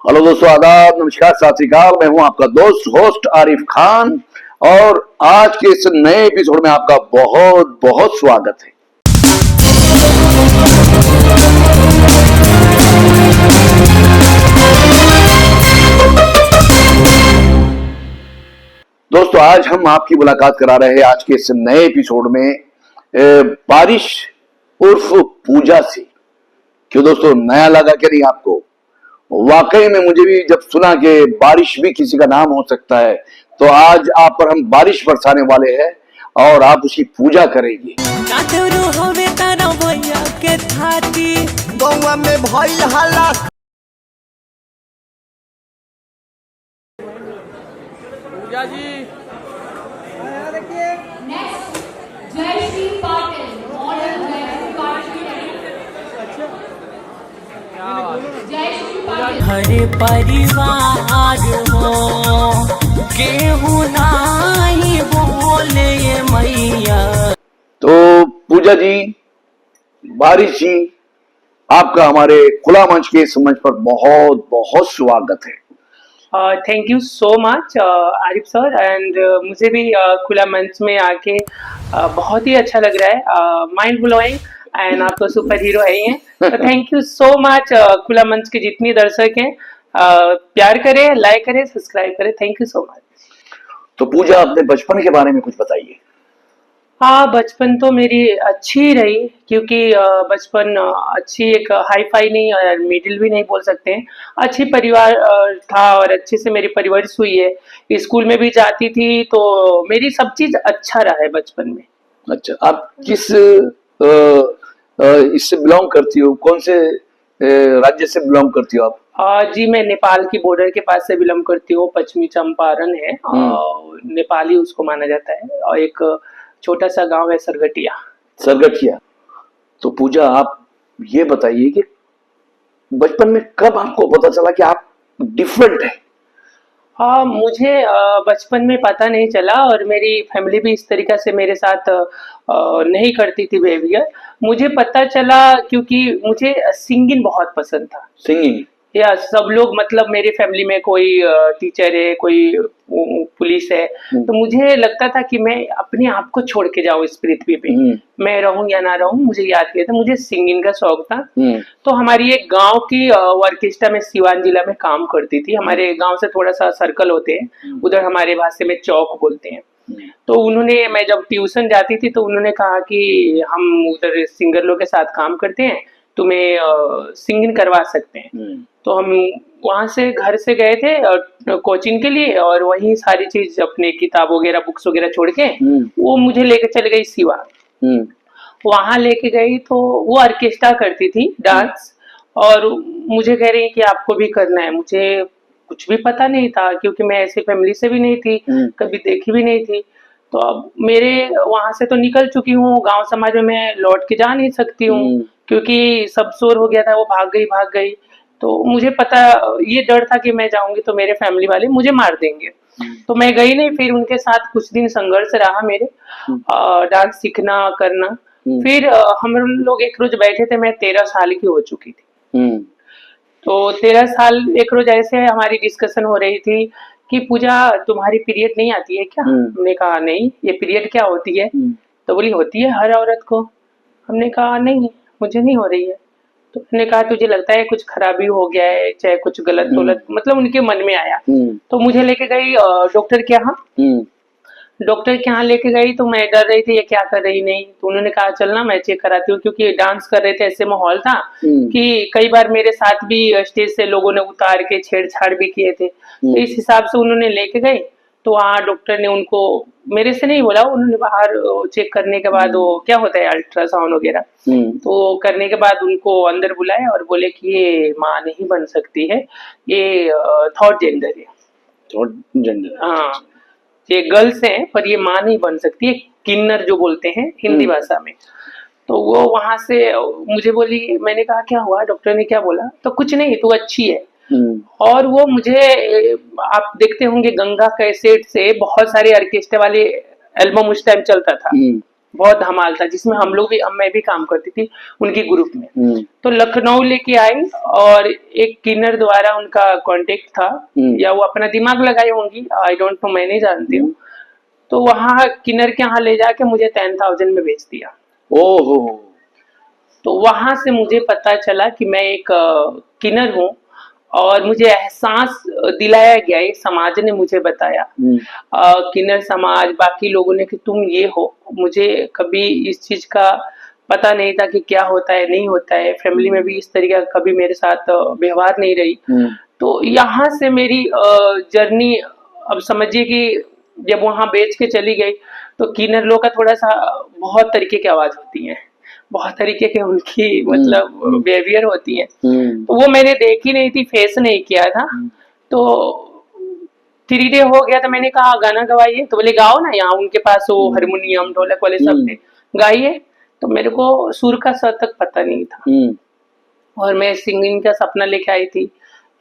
Hello दोस्तों, आदाब, नमस्कार, सत श्री अकाल। मैं हूं आपका दोस्त होस्ट आरिफ खान और आज के इस नए एपिसोड में आपका बहुत बहुत स्वागत है। दोस्तों, आज हम आपकी मुलाकात करा रहे हैं आज के इस नए एपिसोड में बारिश उर्फ पूजा से। क्यों दोस्तों, नया लगा क्या नहीं आपको? वाकई में मुझे भी जब सुना कि बारिश भी किसी का नाम हो सकता है, तो आज आप पर हम बारिश बरसाने वाले हैं और आप उसकी पूजा करेंगे। पूजा जी जय श्री पाटिल मॉडल जय श्री पाटिल जय श्री पाटिल हरे परिवार हो केहू नाही बोले मैया। तो पूजा जी, बारिश जी, आपका हमारे खुला मंच के इस मंच पर बहुत बहुत स्वागत है। Thank you so much Arif sir and मुझे भी खुला मंच में आके बहुत ही अच्छा लग रहा है, माइंड ब्लोइंग एंड आप तो सुपर हीरो है ही हैं। तो थैंक यू सो मच। खुला मंच के जितने दर्शक हैं प्यार करें, लाइक करें, सब्सक्राइब करें। Thank you so much. तो पूजा, अपने बचपन के बारे में कुछ बताइए। हाँ, बचपन तो मेरी अच्छी रही क्योंकि बचपन अच्छी, एक हाई फाई नहीं और मिडिल भी नहीं बोल सकते हैं। अच्छी परिवार था और अच्छे से मेरी परवरिश हुई है। स्कूल में भी जाती थी तो मेरी सब चीज अच्छा रहा है बचपन में। अच्छा, आप किस इससे बिलोंग करती हो? कौन से राज्य से बिलोंग करती हो आप? जी, मैं नेपाल की बॉर्डर के पास से बिलोंग करती हूँ। पश्चिमी चंपारण है, नेपाली उसको माना जाता है, और एक छोटा सा गांव है सरगटिया। सरगठिया। तो पूजा, आप ये बताइए कि बचपन में कब आपको पता चला कि आप डिफरेंट है? हाँ, मुझे बचपन में पता नहीं चला और मेरी फैमिली भी इस तरीका से मेरे साथ नहीं करती थी बिहेवियर। मुझे पता चला क्योंकि मुझे सिंगिंग बहुत पसंद था। सिंगिंग? या सब लोग, मतलब मेरी फैमिली में कोई टीचर है, कोई पुलिस है, तो मुझे लगता था कि मैं अपने आप को छोड़ के जाऊं इस पृथ्वी पे। मैं रहूं या ना रहूं, मुझे याद किया था, मुझे सिंगिंग का शौक था। तो हमारी एक गांव की ऑर्केस्ट्रा में सिवान जिला में काम करती थी। हमारे गांव से थोड़ा सा सर्कल होते हैं, उधर हमारे भाषा में चौक बोलते हैं। तो उन्होंने, मैं जब ट्यूशन जाती थी तो उन्होंने कहा कि हम उधर सिंगर लोग के साथ काम करते हैं, तुम्हें सिंगिंग करवा सकते हैं। तो हम वहां से घर से गए थे कोचिंग के लिए और वहीं सारी चीज, अपने किताब वगैरह, बुक्स वगैरह छोड़ के वो मुझे लेके चले गई सिवान। वहां लेके गई तो वो ऑर्केस्ट्रा करती थी डांस, और मुझे कह रही कि आपको भी करना है। मुझे कुछ भी पता नहीं था क्योंकि मैं ऐसी फैमिली से भी नहीं थी, कभी देखी भी नहीं थी। तो अब मेरे वहां से तो निकल चुकी हूँ, गांव समाज में मैं लौट के जा नहीं सकती हूँ क्योंकि सब शोर हो गया था, वो भाग गई। तो मुझे पता, ये डर था कि मैं जाऊंगी तो मेरे फैमिली वाले मुझे मार देंगे। तो मैं गई नहीं। फिर उनके साथ कुछ दिन संघर्ष रहा मेरे, डांस सीखना करना। फिर हम लोग एक रोज बैठे थे, मैं 13 साल की हो चुकी थी। तो 13 साल एक रोज ऐसे हमारी डिस्कशन हो रही थी कि पूजा, तुम्हारी पीरियड नहीं आती है क्या? हमने कहा नहीं, ये पीरियड क्या होती है? तो बोली होती है हर औरत को। हमने कहा नहीं, मुझे नहीं हो रही है। तो उन्होंने कहा तुझे लगता है कुछ खराबी हो गया है, चाहे कुछ गलत गलत, मतलब उनके मन में आया। तो मुझे लेके गई डॉक्टर के यहाँ। डॉक्टर के यहाँ लेके गई तो मैं डर रही थी ये क्या कर रही नहीं। तो उन्होंने कहा चलना मैं चेक कराती हूँ, क्योंकि डांस कर रहे थे, ऐसे माहौल था कि कई बार मेरे साथ भी स्टेज से लोगों ने उतार के छेड़छाड़ भी किए थे। तो इस हिसाब से उन्होंने लेके गए। तो वहाँ डॉक्टर ने उनको, मेरे से नहीं बोला, उन्होंने बाहर चेक करने के बाद, वो क्या होता है अल्ट्रासाउंड वगैरह, तो करने के बाद उनको अंदर बुलाए और बोले कि ये माँ नहीं बन सकती है, ये थर्ड जेंडर है। Third gender? हाँ, ये गर्ल्स हैं पर ये माँ नहीं बन सकती है, किन्नर जो बोलते हैं हिंदी भाषा में। तो वो वहां से मुझे बोली, मैंने कहा क्या हुआ, डॉक्टर ने क्या बोला? तो कुछ नहीं, तू अच्छी है। और वो मुझे, आप देखते होंगे गंगा कैसेट से बहुत सारे ऑर्केस्ट्रा वाले एल्बम उस टाइम चलता था, बहुत धमाल था, जिसमें हम लोग भी, मैं भी काम करती थी उनकी ग्रुप में। तो लखनऊ लेके आई, और एक किन्नर द्वारा उनका कांटेक्ट था, या वो अपना दिमाग लगाई होंगी, आई डोंट नो, मैं नहीं जानती हूँ। तो वहां किन्नर के यहाँ ले जाके मुझे 10,000 में बेच दिया। ओहो। तो वहां से मुझे पता चला कि मैं एक किन्नर हूँ, और मुझे एहसास दिलाया गया, एक समाज ने मुझे बताया, किन्नर समाज, बाकी लोगों ने, कि तुम ये हो। मुझे कभी इस चीज का पता नहीं था कि क्या होता है, नहीं होता है। फैमिली में भी इस तरीके का कभी मेरे साथ व्यवहार नहीं रही। तो यहाँ से मेरी जर्नी, अब समझिए कि जब वहां बेच के चली गई, तो किन्नर लोग का थोड़ा सा बहुत तरीके की आवाज होती है, बहुत तरीके के उनकी मतलब बिहेवियर होती है। तो वो मैंने देखी नहीं थी, फेस नहीं किया था। तो 3 डे हो गया, तो मैंने कहा गाना गवाइए, तो बोले गाओ ना, यहाँ उनके पास वो हारमोनियम ढोलक वाले सब थे, गाइए। तो मेरे को सुर का स तक पता नहीं था, और मैं सिंगिंग का सपना लेके आई थी।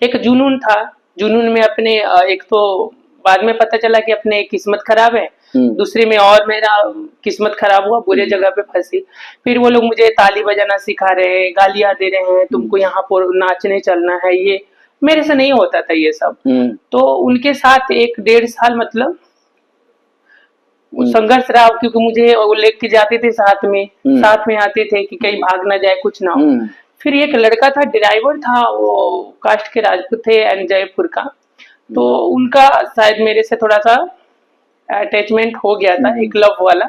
एक जुनून था, जुनून में अपने एक तो बाद में पता चला कि अपने किस्मत खराब है, दूसरे में और मेरा किस्मत खराब हुआ, बुरे जगह पे फंसी। फिर वो लोग मुझे ताली बजाना सिखा रहे हैं, गालियां दे रहे हैं, तुमको यहाँ पर नाचने चलना है, ये मेरे से नहीं होता था ये सब। तो उनके साथ 1-1.5 साल मतलब संघर्ष रहा, क्योंकि मुझे वो लेके जाते थे साथ में आते थे कि कहीं भाग ना जाए, कुछ ना हो। फिर एक लड़का था, ड्राइवर था, वो कास्ट के राजपूत थे एंड जयपुर का। तो उनका शायद मेरे से थोड़ा सा अटैचमेंट हो गया था, एक लव वाला।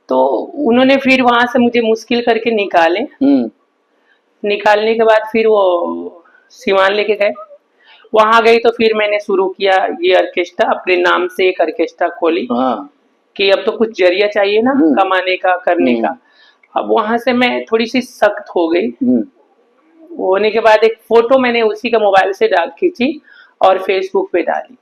तो उन्होंने फिर वहां से मुझे मुश्किल करके निकालने के बाद फिर वो सिवान लेके गए। वहां गई तो फिर मैंने शुरू किया ये ऑर्केस्ट्रा, अपने नाम से एक ऑर्केस्ट्रा खोली, कि अब तो कुछ जरिया चाहिए ना कमाने का, करने का। अब वहां से मैं थोड़ी सी सख्त हो गई। होने के बाद एक फोटो मैंने उसी का मोबाइल से खींची और फेसबुक पे डाली।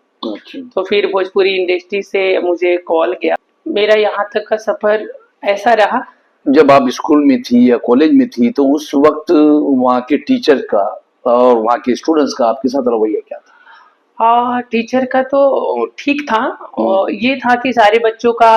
तो फिर भोजपुरी इंडस्ट्री से मुझे कॉल गया। मेरा यहाँ तक का सफर ऐसा रहा। जब आप स्कूल में थी या कॉलेज में थी, तो उस वक्त वहाँ के टीचर का और वहाँ के स्टूडेंट्स का आपके साथ रवैया क्या था? टीचर का तो ठीक था, और ये था कि सारे बच्चों का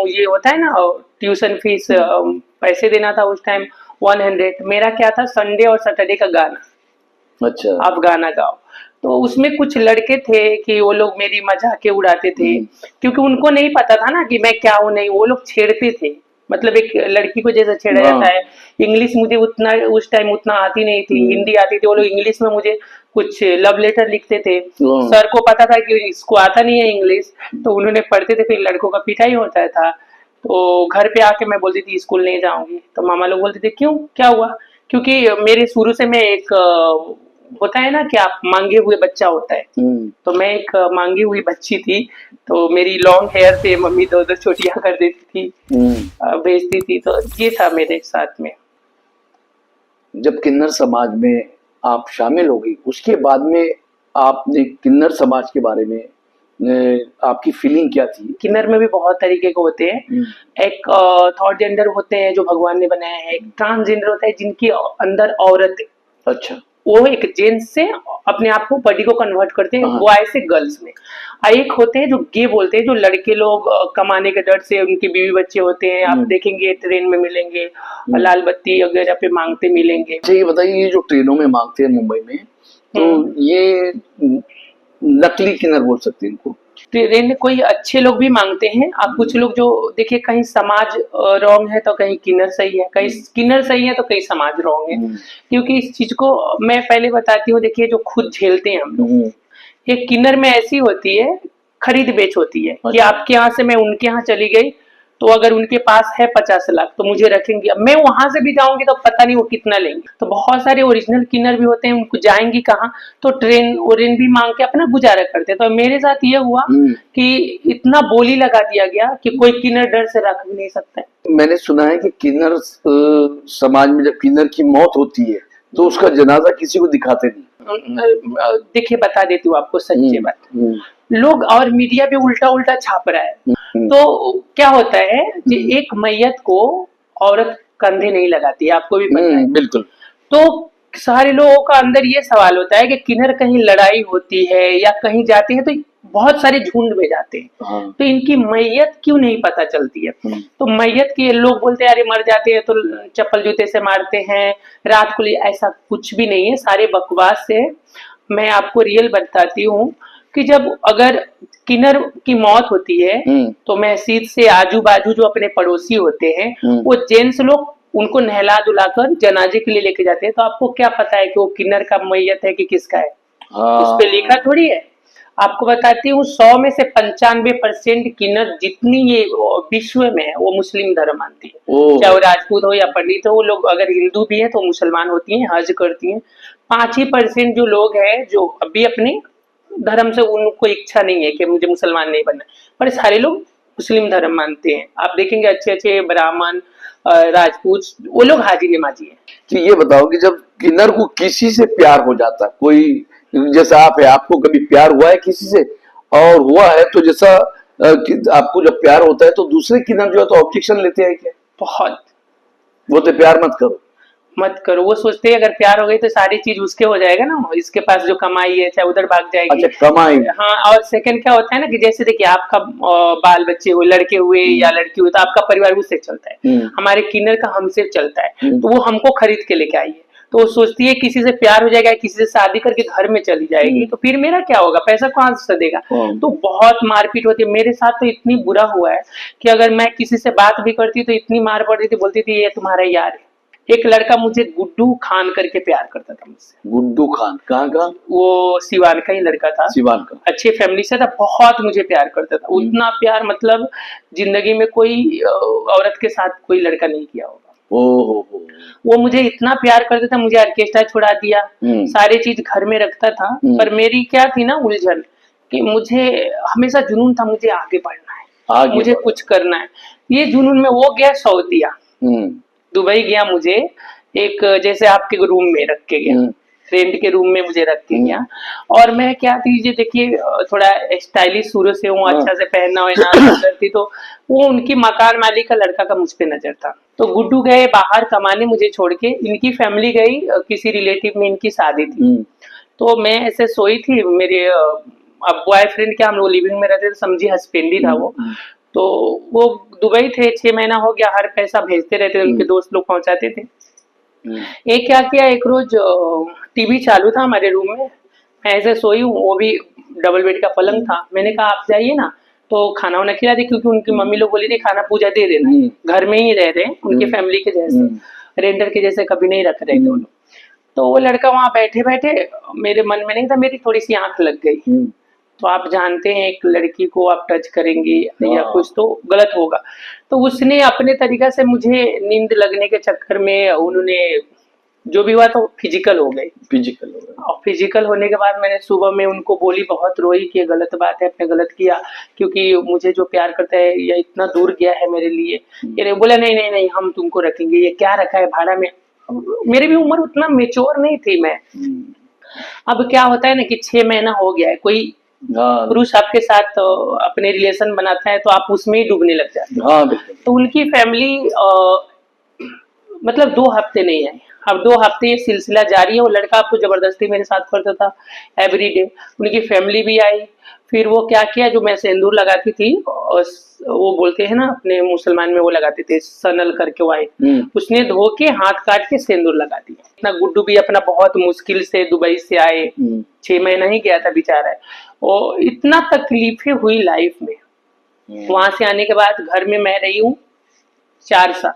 ये होता है ना, ट्यूशन फीस पैसे देना था उस टाइम 100। मेरा क्या था, संडे और सैटरडे का गाना। अच्छा। आप गाना गाओ। तो उसमें कुछ लड़के थे कि वो लोग मेरी मजाके उड़ाते थे, क्योंकि उनको नहीं पता था ना कि मैं क्या हूँ नहीं। वो लोग छेड़ते थे, मतलब एक लड़की को जैसे छेड़ा जाता है। इंग्लिश मुझे उतना उस टाइम उतना आती नहीं थी, हिंदी आती थी। वो लोग इंग्लिश में मुझे कुछ लव लेटर लिखते थे। सर को पता था कि इसको आता नहीं है इंग्लिश, तो उन्होंने पढ़ते थे, फिर लड़कों का पिटाई होता था। तो घर पे आके मैं बोलती थी स्कूल नहीं जाऊंगी, तो मामा लोग बोलते थे क्यों, क्या हुआ? क्योंकि मेरे शुरू से मैं एक होता है ना कि आप मांगे हुए बच्चा होता है, तो मैं एक मांगी हुई बच्ची थी। तो मेरी लॉन्ग हेयर थे, मम्मी 2-2 छोटियां कर देती थी, भेजती थी। तो ये था मेरे साथ में। जब किन्नर समाज में आप शामिल हो गई, उसके बाद में आपने किन्नर समाज के बारे में आपकी फीलिंग क्या थी? किन्नर में भी बहुत तरीके के होते हैं। एक थर्ड जेंडर होते हैं जो भगवान ने बनाया है, एक ट्रांसजेंडर होता है जिनकी अंदर औरत है। अच्छा। वो एक जेंट्स से अपने आप को बॉडी को कन्वर्ट करते हैं, बॉय से गर्ल्स में। एक होते हैं जो गे बोलते हैं, जो लड़के लोग कमाने के डर से उनके बीवी बच्चे होते हैं, आप देखेंगे ट्रेन में मिलेंगे, लाल बत्ती वगैरह पे मांगते मिलेंगे। अच्छा, ये बताइए, ये जो ट्रेनों में मांगते हैं मुंबई में, तो ये नकली किन्नर बोल सकते हैं इनको? ट्रेन में कोई अच्छे लोग भी मांगते हैं। आप कुछ लोग जो देखिए, कहीं समाज रॉन्ग है तो कहीं किन्नर सही है, कहीं किन्नर सही है तो कहीं समाज रॉन्ग है। क्योंकि इस चीज को मैं पहले बताती हूँ। देखिए, जो खुद झेलते हैं हम लोग, ये किन्नर में ऐसी होती है, खरीद बेच होती है कि आपके यहाँ से मैं उनके यहाँ चली गई, तो अगर उनके पास है 50 लाख तो मुझे रखेंगे। अब मैं वहां से भी जाऊंगी तो पता नहीं वो कितना लेंगे। तो बहुत सारे ओरिजिनल किन्नर भी होते हैं, उनको जाएंगी कहाँ, तो ट्रेन भी मांग के अपना गुजारा करते हैं। तो मेरे साथ ये हुआ कि इतना बोली लगा दिया गया कि कोई किन्नर डर से रख भी नहीं सकता है। मैंने सुना है कि किन्नर समाज में जब किन्नर की मौत होती है तो उसका जनाजा किसी को दिखाते नहीं। देखिए, बता देती हूँ आपको सच्ची बात। लोग और मीडिया भी उल्टा छाप रहा है। तो क्या होता है कि एक मैयत को औरत कंधे नहीं लगाती है, आपको भी पता है। बिल्कुल। तो सारे लोगों का अंदर ये सवाल होता है कि किन्नर कहीं लड़ाई होती है या कहीं जाते हैं तो बहुत सारे झुंड में जाते हैं, हाँ। तो इनकी मैयत क्यों नहीं पता चलती है। तो मैयत की लोग बोलते हैं अरे मर जाते हैं तो चप्पल जूते से मारते हैं, रात को ऐसा कुछ भी नहीं है, सारे बकवास से। मैं आपको रियल बताती हूँ कि जब अगर किन्नर की मौत होती है तो मस्जिद से आजू बाजू जो अपने पड़ोसी होते हैं वो जेंट्स लोग उनको नहला धुलाकर जनाजे के लिए लेके जाते हैं। तो आपको क्या पता है कि वो किन्नर का मैयत है कि किसका है? उस पे लिखा थोड़ी है। आपको बताती हूँ 100 में से 95% किन्नर जितनी ये विश्व में है वो मुस्लिम धर्म मानती है, चाहे वो राजपूत हो या पंडित हो। वो लोग अगर हिंदू भी है तो मुसलमान होती हैं, हज करती हैं। 5% जो लोग हैं जो अभी अपने धर्म से उनको इच्छा नहीं है कि मुझे मुसलमान नहीं बनना, पर सारे लोग मुस्लिम धर्म मानते हैं। आप देखेंगे अच्छे अच्छे ब्राह्मण राजपूत वो लोग हाजी नमाजी हैं। तो ये बताओ कि जब किन्नर को किसी से प्यार हो जाता, कोई जैसा आप है, आपको कभी प्यार हुआ है किसी से? और हुआ है तो जैसा आपको जब प्यार होता है तो दूसरे किन्नर जो है तो ऑब्जेक्शन लेते हैं क्या? बहुत। बोलते प्यार मत करो। वो सोचते हैं अगर प्यार हो गई तो सारी चीज उसके हो जाएगा ना, इसके पास जो कमाई है चाहे उधर भाग जाएगी। अच्छा, कमाई। हाँ, और सेकंड क्या होता है ना कि जैसे देखिए आपका बाल बच्चे हुए, लड़के हुए या लड़की हुई, तो आपका परिवार उससे चलता है। हमारे किन्नर का हमसे चलता है, तो वो हमको खरीद के लेके आई है। तो वो सोचती है किसी से प्यार हो जाएगा, किसी से शादी करके घर में चली जाएगी तो फिर मेरा क्या होगा, पैसा कहाँ से देगा। तो बहुत मारपीट होती है। मेरे साथ तो इतनी बुरा हुआ है कि अगर मैं किसी से बात भी करती तो इतनी मार पड़ती थी, बोलती थी ये तुम्हारा यार है। एक लड़का मुझे गुड्डू खान करके प्यार करता था मुझसे। गुड्डू खान कहाँ का? वो सिवान का ही लड़का था, सिवान का। अच्छे फैमिली से था, बहुत मुझे प्यार करता था। उतना प्यार मतलब जिंदगी में कोई औरत के साथ कोई लड़का नहीं किया होगा। वो मुझे इतना प्यार करता था, मुझे ऑर्केस्ट्रा छुड़ा दिया, सारी चीज घर में रखता था। पर मेरी क्या थी ना उलझन कि मुझे हमेशा जुनून था मुझे आगे बढ़ना है, मुझे कुछ करना है। ये जुनून में वो गया सऊदीया, दुबई गया, मुझे एक जैसे आपके रूम में रख के गया, रेंट के रूम में मुझे रख के गया। और मैं क्या थी ये देखिए थोड़ा स्टाइलिश शुरू से हूँ, अच्छा से पहनना वहना करती, तो वो उनकी मकान मालिक का लड़का का मुझ पे नजर था। तो गुड्डू गए बाहर कमाने मुझे छोड़ के, इनकी फैमिली गई, किसी रिलेटिव में इनकी शादी थी। तो मैं ऐसे सोई थी, मेरे अब बॉयफ्रेंड क्या, हम लोग लिविंग में रहते थे, समझी हस्बैंड ही था वो। तो वो दुबई थे, 6 महीना हो गया, हर पैसा भेजते रहते, उनके दोस्त लोग पहुंचाते थे। एक क्या किया, एक रोज टीवी चालू था हमारे रूम में, मैं ऐसे सोई हूँ, वो भी डबल बेड का पलंग था। मैंने कहा आप जाइए ना तो खाना वाना खिला दे, क्योंकि उनकी मम्मी लोग बोली थी खाना पूजा दे देना, घर में ही रह रहे, उनकी फैमिली के जैसे, रेंटर के जैसे कभी नहीं रख रहे थे वो लोग। तो वो लड़का वहां बैठे बैठे, मेरे मन में नहीं था, मेरी थोड़ी सी आंख लग गई। तो आप जानते हैं एक लड़की को आप टच करेंगे या कुछ तो गलत होगा। तो उसने अपने तरीका से मुझे नींद लगने के चक्कर में उन्होंने जो भी हुआ तो फिजिकल हो गए। और फिजिकल होने के बाद मैंने सुबह में उनको बोली, बहुत रोई कि ये गलत बात है, आपने गलत किया, क्योंकि मुझे जो प्यार करता है ये इतना दूर गया है मेरे लिए। ये बोला नहीं नहीं नहीं, हम तुमको रखेंगे, ये क्या रखा है भाड़ा में। मेरी भी उम्र उतना मेच्योर नहीं थी मैं। अब क्या होता है ना कि 6 महीना हो गया है, कोई पुरुष आपके साथ अपने रिलेशन बनाता है तो आप उसमें ही डूबने लग जाते हैं। तो उनकी फैमिली मतलब 2 हफ्ते नहीं आए, अब 2 हफ्ते ये सिलसिला जारी है। वो लड़का आपको जबरदस्ती मेरे साथ करता था एवरीडे। उनकी फैमिली भी आई, फिर वो क्या किया, जो मैं सिंदूर लगाती थी, वो बोलते हैं ना अपने मुसलमान में वो लगाते थे सनल करके वाइट, उसने धो के हाथ काट के सिंदूर लगा दिया। इतना गुड्डू भी अपना बहुत मुश्किल से दुबई से आए, 6 महीना ही गया था बेचारा, और इतना तकलीफें हुई लाइफ में। वहां से आने के बाद घर में मैं रही हूँ 4 साल,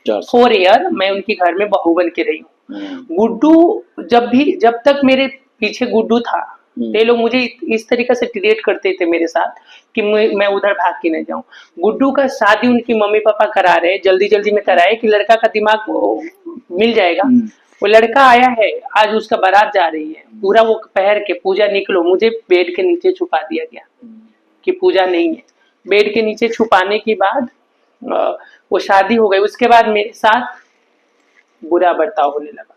4 ईयर मैं उनके घर में बहू बन के रही हूँ। गुड्डू जब तक मेरे पीछे गुड्डू था, ये लोग मुझे इस तरीके से ट्रीट करते थे मेरे साथ कि मैं उधर भाग के न जाऊं। गुड्डू का शादी उनकी मम्मी पापा करा रहे, जल्दी जल्दी में कराए कि लड़का का दिमाग मिल जाएगा। वो लड़का आया है, आज उसका बारात जा रही है, पूरा वो पहन के पूजा निकलो, मुझे बेड के नीचे छुपा दिया गया कि पूजा नहीं है। बेड के नीचे छुपाने के बाद वो शादी हो गई। उसके बाद मेरे साथ बुरा बर्ताव होने लगा।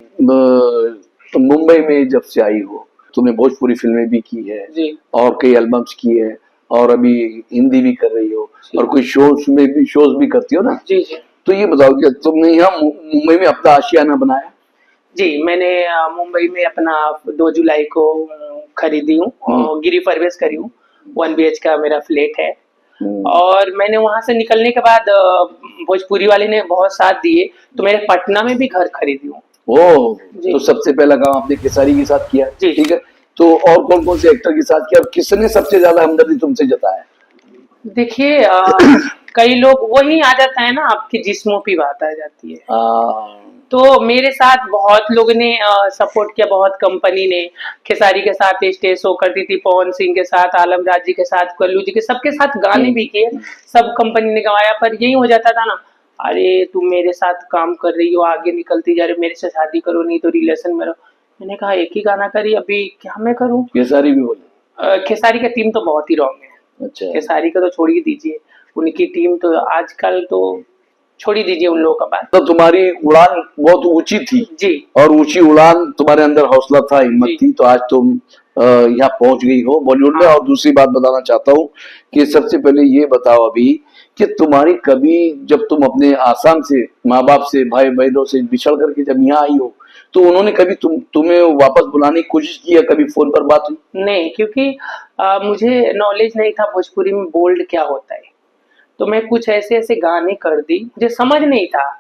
तो मुंबई में जब से आई हो, तुमने भोजपुरी फिल्में भी की है जी, और कई एल्बम्स की है, और अभी हिंदी भी कर रही हो, और कोई शोज भी करती हो ना। जी जी। तो ये बताओ कि तुमने यहाँ मुंबई में अपना आशियाना बनाया? जी, मैंने मुंबई में अपना 2 जुलाई को खरीदी हूँ और गिरी फरवेस करी हूँ। 1 बीएच का मेरा फ्लैट है और मैंने वहाँ से निकलने के बाद भोजपुरी वाले ने बहुत साथ दिए, तो मैंने पटना में भी घर खरीदी हूँ। ओह, जी। तो सबसे पहला काम आपने खेसारी के साथ किया, जी। ठीक है। तो और कौन कौन से एक्टर के साथ किया और किसने सबसे ज्यादा हमदर्दी तुमसे जताया? देखिए कई लोग वही आ जाता है ना, आपके जिस्मों की बात आ जाती है। हाँ, तो मेरे साथ बहुत लोग ने सपोर्ट किया, बहुत कंपनी ने। खेसारी के साथ स्टेज शो करती थी, पवन सिंह के साथ, आलम राज जी के साथ, कल्लू जी के, सबके साथ गाने भी किए, सब कंपनी ने गवाया। पर यही हो जाता था ना, अरे तुम मेरे साथ काम कर रही हो, आगे निकलती जा रही हो, मेरे से शादी करो, नहीं तो रिलेशन में रहो। मैंने कहा एक ही गाना करी, अभी क्या मैं करूँ? खेसारी भी बोले? खेसारी का टीम तो बहुत ही रॉन्ग है। अच्छा, खेसारी का तो छोड़ ही दीजिए, उनकी टीम तो आजकल तो छोड़ ही दीजिए उन लोगों का बात। तो तुम्हारी उड़ान बहुत ऊंची थी जी। और ऊंची उड़ान, तुम्हारे अंदर हौसला था, हिम्मत जी। थी, तो आज तुम यहाँ पहुंच गई हो बॉलीवुड में। और दूसरी बात बताना चाहता हूँ कि सबसे पहले ये बताओ अभी कि तुम्हारी कभी, जब तुम अपने आसाम से, माँ बाप से, भाई बहनों से बिछड़ करके जब यहाँ आई हो, तो उन्होंने कभी तुम्हें वापस बुलाने की कोशिश की या कभी फोन पर बात हुई? नहीं, क्योंकि मुझे नॉलेज नहीं था भोजपुरी में बोल्ड क्या होता है, तो मैं कुछ ऐसे ऐसे गाने कर दी, मुझे समझ नहीं था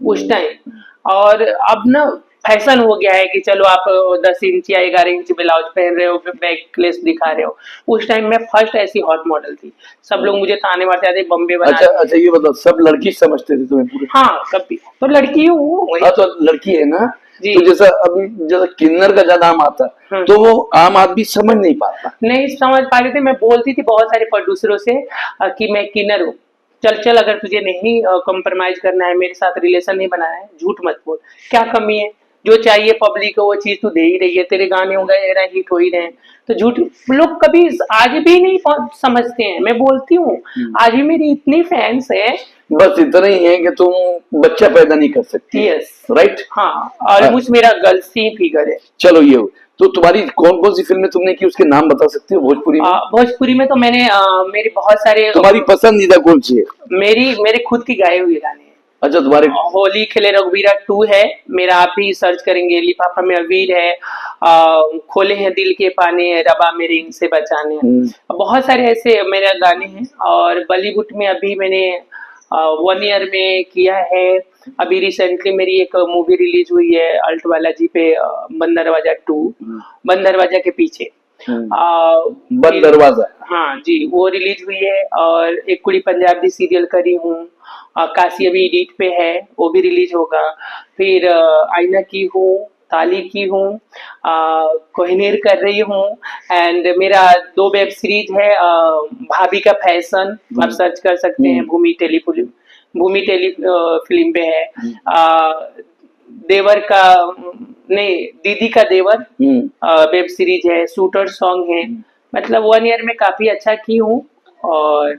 उस टाइम। और अब ना फैशन हो गया है कि चलो आप 10 इंच या 11 इंच ब्लाउज पहन रहे हो, बैकलेस दिखा रहे हो। उस टाइम में फर्स्ट ऐसी हॉट मॉडल थी, सब लोग मुझे ताने मारते थे, बम्बे बना। अच्छा अच्छा, ये बताओ, सब लड़की समझते थे तुम्हें पूरे? हाँ, कभी तो लड़की हूँ वही। हाँ, तो लड़की है ना। जी। तो जैसा अभी जैसा किन्नर का ज्यादा नाम आता, तो वो आम आदमी समझ नहीं पाता। नहीं समझ पा रहे थे। मैं बोलती थी बहुत सारे प्रोड्यूसरों से कि मैं किन्नर हूँ, चल चल, अगर तुझे नहीं कॉम्प्रोमाइज करना है, मेरे साथ रिलेशन नहीं बनाना है, झूठ मत बोल, क्या कमी है? जो चाहिए पब्लिक को वो चीज तू दे ही रही है, तेरे गाने हो गए हिट हो ही रहे हैं, तो झूठ। लोग कभी आज भी नहीं समझते हैं, मैं बोलती हूँ आज भी मेरी इतनी फैंस है। बस इतना ही है कि तुम बच्चा पैदा नहीं कर सकती। Yes, right. हाँ, और मुझ मेरा गर्ल्स ही फिगर है। चलो ये हो। तो तुम्हारी कौन कौन सी फिल्में तुमने की, उसके नाम बता सकती हो भोजपुरी में? भोजपुरी में तो मैंने मेरे बहुत सारे, तुम्हारी पसंदीदा कौन सी है? मेरे खुद की गाए हुए गाने हैं। अच्छा, तुम्हारे होली खेले रघुवीरा 2 है मेरा, आप भी सर्च करेंगे, लिफाफा में अबीर है, खोले हैं दिल के पाने, रबा मेरे इनसे बचाने, बहुत सारे ऐसे मेरे गाने हैं। और बॉलीवुड में अभी मैंने 1 ईयर में किया है। अभी रिसेंटली मेरी एक मूवी रिलीज हुई है अल्ट बालाजी पे, बंद दरवाजा 2, बंद दरवाजा के पीछे, बंद दरवाजा। हाँ जी, वो रिलीज हुई है। और एक कुड़ी पंजाबी सीरियल करी हूँ, काशी अभी एडिट पे है, वो भी रिलीज होगा। फिर आईना की हूँ, ताली की हूँ, कोहिनूर कर रही हूँ। एंड मेरा 2 वेब सीरीज है, भाभी का फैशन, आप सर्च कर सकते हैं, भूमि टेली फिल्म पे है। देवर का, नहीं, दीदी का देवर वेब सीरीज है, शूटर सॉन्ग है। मतलब 1 ईयर में काफी अच्छा की हूँ। और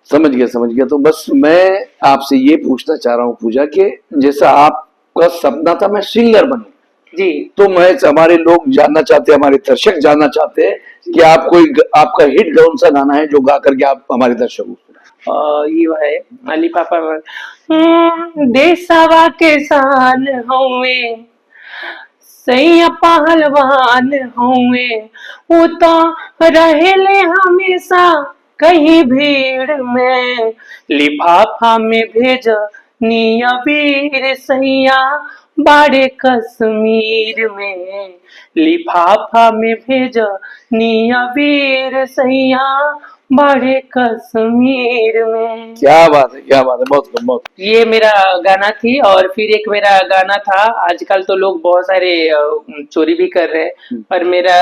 समझ गया। तो बस मैं आपसे ये पूछना चाह रहा हूँ पूजा के, जैसा आपका सपना था मैं सिंगर बनूं, जी, तो मैं, हमारे लोग जानना चाहते हैं, हमारे दर्शक जानना चाहते हैं कि आप कोई, आपका हिट कौन सा गाना है जो गा करके आप हमारे दर्शकों को? ये है अली पापा, देशवा के शान होवे, सैया पहलवान होवे, वो तो रहेले हमेशा कहीं भीड़ में, लिफाफा में भेज निया वीर सैया बाड़े कश्मीर में, लिफाफा में भेज निया वीर सैया बड़े कश्मीर में। क्या बात है, बहुत। ये मेरा गाना थी। और फिर एक मेरा गाना था, आजकल तो लोग बहुत सारे चोरी भी कर रहे हैं, पर मेरा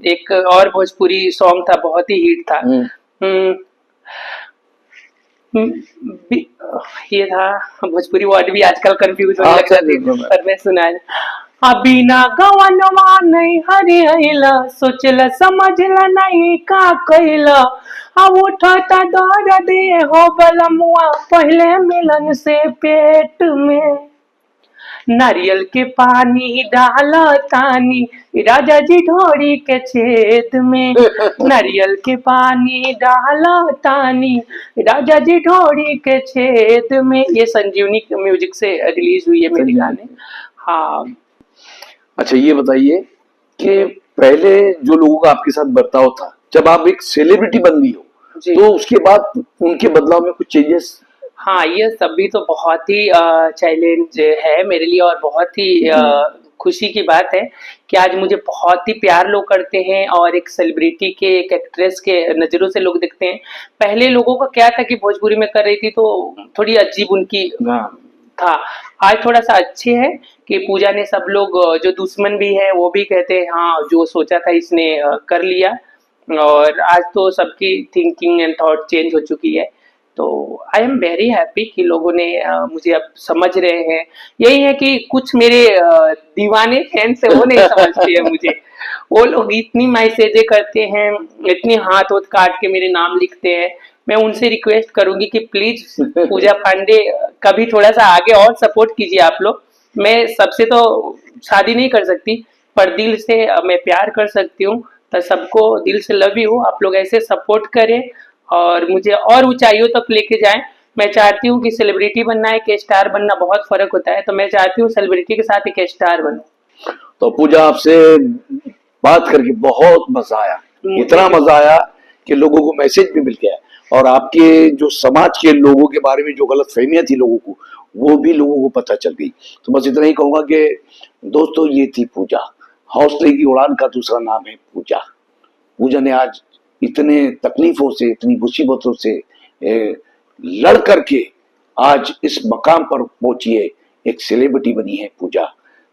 एक और भोजपुरी सॉन्ग था, बहुत ही हिट था। ये था, भोजपुरी वर्ड भी आजकल कंफ्यूज होने लग जाते हैं, पर मैं सुना। अभी ना गवनवा नहीं हरियला, सोचला समझला नहीं का कइला, अब उठता दर्द हो बलमुआ पहले मिलन से पेट में, नारियल के पानी डाला तानी राजा जी ढोरी के छेद में, नारियल के पानी डाला तानी राजा जी ढोरी के छेद में। ये संजीवनी म्यूजिक से रिलीज हुई है मेरे गाने। हाँ, अच्छा ये बताइए कि पहले जो लोगों का आपके साथ बर्ताव था, जब आप एक सेलिब्रिटी बन गई हो, जी। तो उसके बाद उनके बदलाव में कुछ चेंजेस? हाँ, ये सभी तो बहुत ही चैलेंज है मेरे लिए और बहुत ही खुशी की बात है कि आज मुझे बहुत ही प्यार लोग करते हैं और एक सेलिब्रिटी के, एक एक्ट्रेस के नज़रों से लोग देखते हैं। पहले लोगों का क्या था कि भोजपुरी में कर रही थी तो थोड़ी अजीब उनकी था। आज थोड़ा-सा अच्छे है कि पूजा ने सब लोग जो दुश्मन भी है वो भी कहते हैं हाँ, जो सोचा था इसने कर लिया और आज तो सबकी थिंकिंग एंड थॉट चेंज हो चुकी है। तो आई एम वेरी हैप्पी कि लोगों ने मुझे अब समझ रहे हैं। यही है कि कुछ मेरे दीवाने फैन्स हैं वो नहीं समझते हैं मुझे। वो लोग इतनी मैसेजें करते हैं, इतनी हाथ-वाथ काट के मेरे नाम लिखते हैं। मैं उनसे रिक्वेस्ट करूँगी कि प्लीज़ पूजा पांडे कभी थोड़ा-सा आगे और सपोर्ट कीजिए आप लोग। मैं सबसे तो शादी नहीं कर सकती, पर दिल से मैं प्यार कर सकती हूँ। तो सबको दिल से लव यू। आप लोग ऐसे सपोर्ट करें और मुझे और ऊंचाइयों तक लेके जाएं। मैं चाहती हूँ कि सेलिब्रिटी बनना है कि स्टार बनना बहुत फर्क होता है, तो मैं चाहती हूँ सेलिब्रिटी के साथ एक स्टार बनूं। तो पूजा आपसे बात करके बहुत मजा आया, इतना मजा आया कि लोगों को मैसेज भी मिल गया और आपके जो समाज के लोगों के बारे में जो गलत फहमियां थी लोगों को, वो भी लोगों को पता चल गई। तो बस इतना ही कहूंगा कि दोस्तों ये थी पूजा, हौसले की उड़ान का दूसरा नाम है पूजा। पूजा ने आज इतने तकलीफों से, इतनी मुसीबतों से लड़ करके आज इस मकाम पर पहुंची है, एक सेलिब्रिटी बनी है पूजा।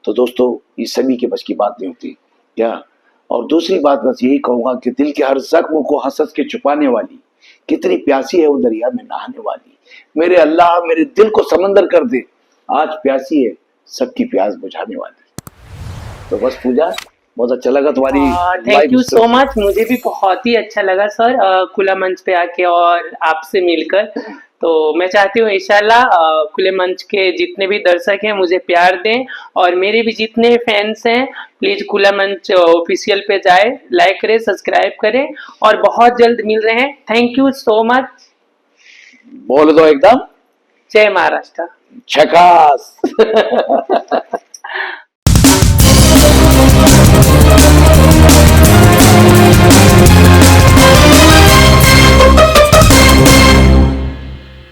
तो दोस्तों ये सभी के बस की बात नहीं होती क्या। और दूसरी बात बस यही कहूंगा कि दिल के हर जख्म को हंस हंस के छुपाने वाली, कितनी प्यासी है वो दरिया में नहाने वाली। मेरे अल्लाह मेरे दिल को समंदर कर दे, आज प्यासी है सबकी प्यास बुझाने वाली। तो बस पूजा बहुत अच्छा लगा तुम्हारी थैंक यू सो मच। मुझे भी बहुत ही अच्छा लगा सर खुला मंच पे आके और आपसे मिलकर। तो मैं चाहती हूँ इंशाल्लाह खुले मंच के जितने भी दर्शक हैं मुझे प्यार दें और मेरे भी जितने फैंस हैं प्लीज खुला मंच ऑफिशियल पे जाए, लाइक करें, सब्सक्राइब करें और बहुत जल्द मिल रहे हैं। Thank you so much. बोल दो एकदम जय महाराष्ट्र। झकास।